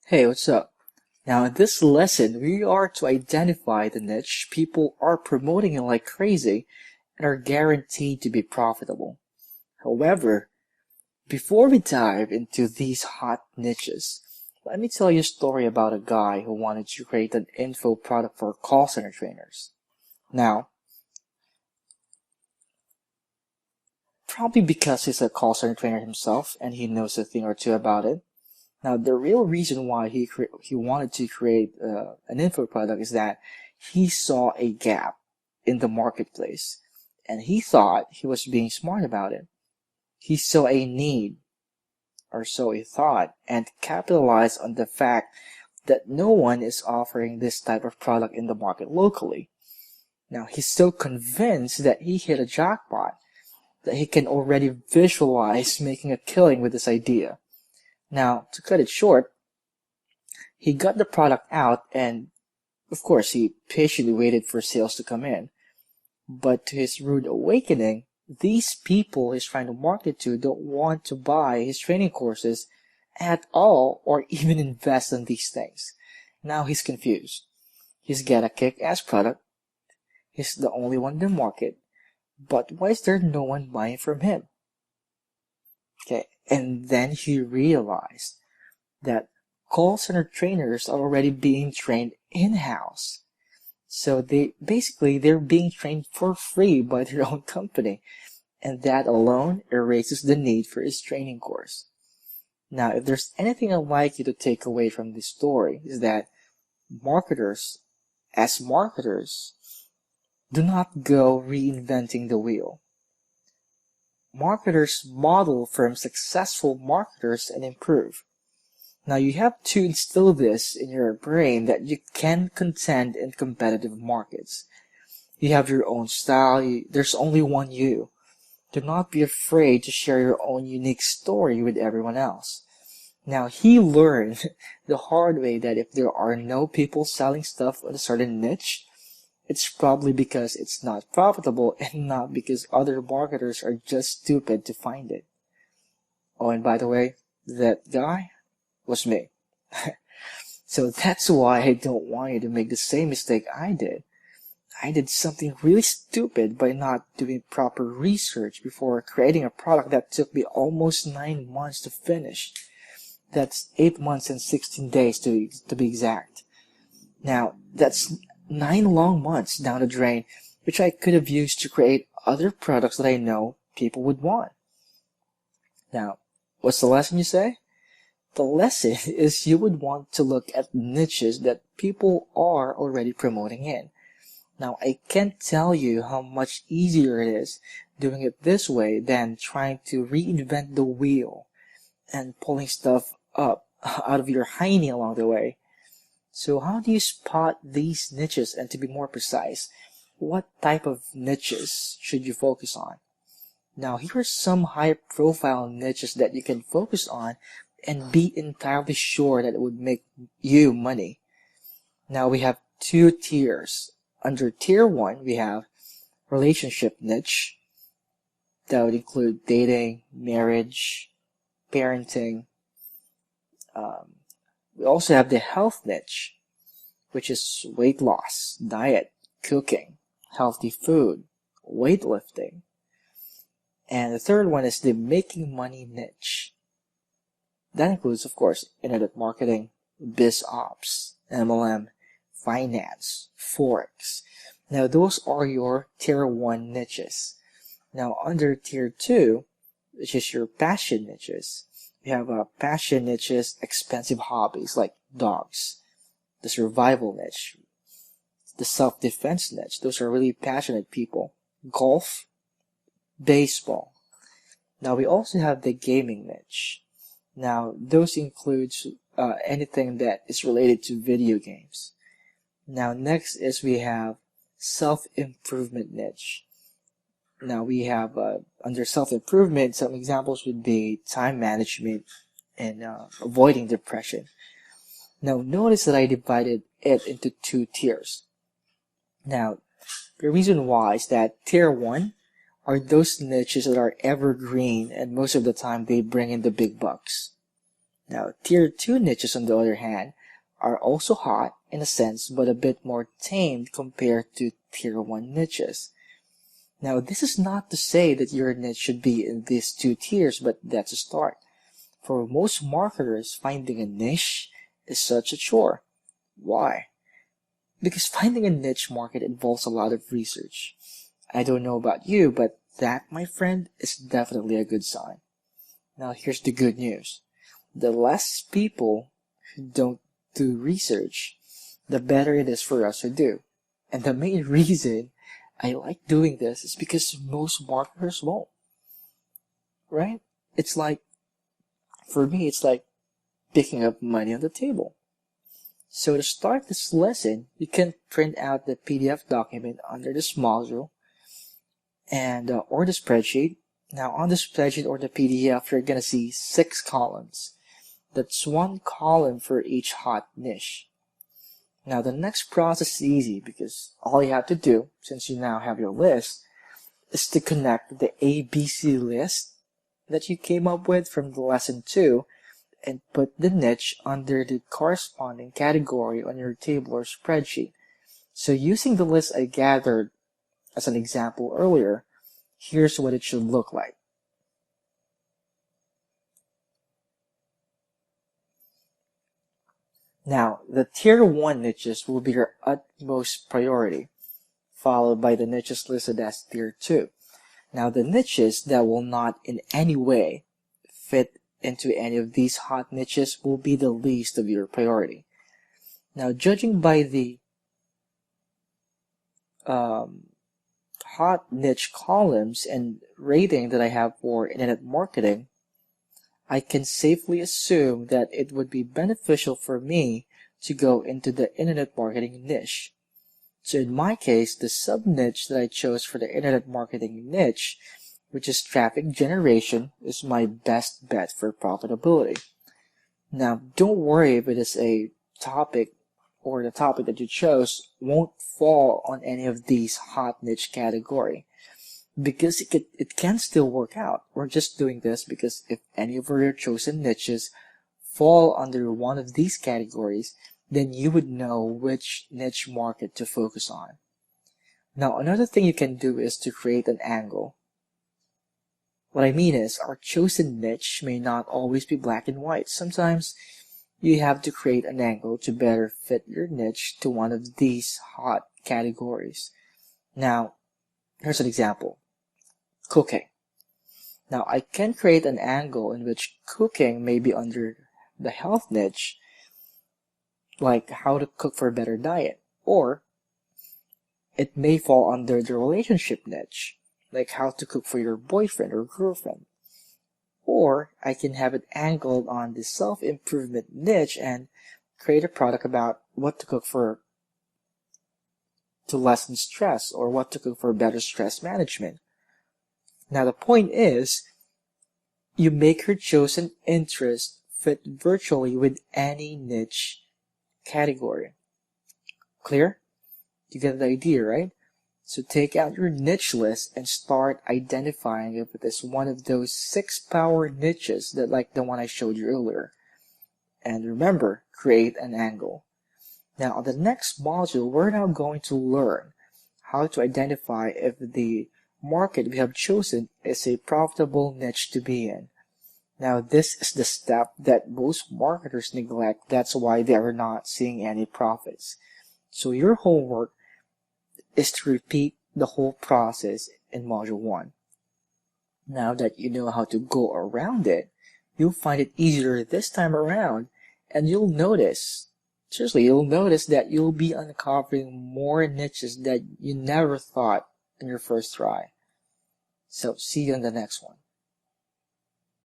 Hey, what's up? Now, in this lesson, we are to identify the niche people are promoting it like crazy and are guaranteed to be profitable. However, before we dive into these hot niches, let me tell you a story about a guy who wanted to create an info product for call center trainers. Now, probably because he's a call center trainer himself and he knows a thing or two about it. Now, the real reason why he wanted to create an info product is that he saw a gap in the marketplace, and he thought he was being smart about it. He saw a need, or so he thought, and capitalized on the fact that no one is offering this type of product in the market locally. Now, he's so convinced that he hit a jackpot that he can already visualize making a killing with this idea. Now, to cut it short, he got the product out and, of course, he patiently waited for sales to come in. But to his rude awakening, these people he's trying to market to don't want to buy his training courses at all or even invest in these things. Now he's confused. He's got a kick-ass product. He's the only one in the market. But why is there no one buying from him? Okay, and then he realized that call center trainers are already being trained in-house. So they're being trained for free by their own company. And that alone erases the need for his training course. Now, if there's anything I'd like you to take away from this story, is that marketers, as marketers, do not go reinventing the wheel. Marketers model from successful marketers and improve. Now you have to instill this in your brain that you can contend in competitive markets. You have your own style, there's only one you. Do not be afraid to share your own unique story with everyone else. Now he learned the hard way that if there are no people selling stuff on a certain niche, it's probably because it's not profitable and not because other marketers are just stupid to find it. Oh, and by the way, that guy was me. So that's why I don't want you to make the same mistake I did. I did something really stupid by not doing proper research before creating a product that took me almost 9 months to finish. That's 8 months and 16 days to be exact. Now, that's 9 long months down the drain, which I could have used to create other products that I know people would want. Now, what's the lesson you say? The lesson is you would want to look at niches that people are already promoting in. Now, I can't tell you how much easier it is doing it this way than trying to reinvent the wheel and pulling stuff up out of your hiney along the way. So how do you spot these niches, and to be more precise, what type of niches should you focus on? Now here are some high-profile niches that you can focus on and be entirely sure that it would make you money. Now we have 2 tiers. Under tier 1, we have relationship niche. That would include dating, marriage, parenting. We also have the health niche, which is weight loss, diet, cooking, healthy food, weightlifting. And the third one is the making money niche. That includes, of course, internet marketing, biz ops, MLM, finance, forex. Now those are your tier 1 niches. Now under tier 2, which is your passion niches, we have passion niches, expensive hobbies like dogs, the survival niche, the self-defense niche. Those are really passionate people. Golf, baseball. Now we also have the gaming niche. Now those includes anything that is related to video games. Now next is we have self-improvement niche. Now we have under self-improvement, some examples would be time management and avoiding depression. Now notice that I divided it into 2 tiers. Now the reason why is that tier 1 are those niches that are evergreen and most of the time they bring in the big bucks. Now, tier 2 niches, on the other hand, are also hot in a sense, but a bit more tamed compared to tier 1 niches. Now, this is not to say that your niche should be in these two tiers, but that's a start. For most marketers, finding a niche is such a chore. Why? Because finding a niche market involves a lot of research. I don't know about you, but that, my friend, is definitely a good sign. Now, here's the good news. The less people who don't do research, the better it is for us to do. And the main reason I like doing this is because most marketers won't. Right? It's like, for me, it's like picking up money on the table. So to start this lesson, you can print out the PDF document under this module and or the spreadsheet. Now on the spreadsheet or the PDF, you're going to see 6 columns. That's 1 column for each hot niche. Now the next process is easy because all you have to do, since you now have your list, is to connect the ABC list that you came up with from the lesson 2 and put the niche under the corresponding category on your table or spreadsheet. So using the list I gathered as an example earlier, here's what it should look like. Now, the tier 1 niches will be your utmost priority, followed by the niches listed as tier 2. Now, the niches that will not in any way fit into any of these hot niches will be the least of your priority. Now, judging by the hot niche columns and rating that I have for internet marketing, I can safely assume that it would be beneficial for me to go into the internet marketing niche. So in my case, the sub-niche that I chose for the internet marketing niche, which is traffic generation, is my best bet for profitability. Now, don't worry if it is a topic or the topic that you chose won't fall on any of these hot niche category, because it can still work out. We're just doing this because if any of your chosen niches fall under one of these categories, then you would know which niche market to focus on. Now, another thing you can do is to create an angle. What I mean is, our chosen niche may not always be black and white. Sometimes you have to create an angle to better fit your niche to one of these hot categories. Now, here's an example. Cooking. Now, I can create an angle in which cooking may be under the health niche, like how to cook for a better diet, or it may fall under the relationship niche, like how to cook for your boyfriend or girlfriend. Or I can have it angled on the self-improvement niche and create a product about what to cook for to lessen stress or what to cook for better stress management. Now the point is, you make your chosen interest fit virtually with any niche category. Clear? You get the idea, right? So take out your niche list and start identifying if it is one of those 6 power niches that like the one I showed you earlier. And remember, create an angle. Now on the next module, we're now going to learn how to identify if the market we have chosen is a profitable niche to be in. Now this is the step that most marketers neglect. That's why they are not seeing any profits. So your homework is to repeat the whole process in module 1. Now that you know how to go around it, you'll find it easier this time around, and you'll notice, seriously, you'll notice that you'll be uncovering more niches that you never thought in your first try. So see you in the next one.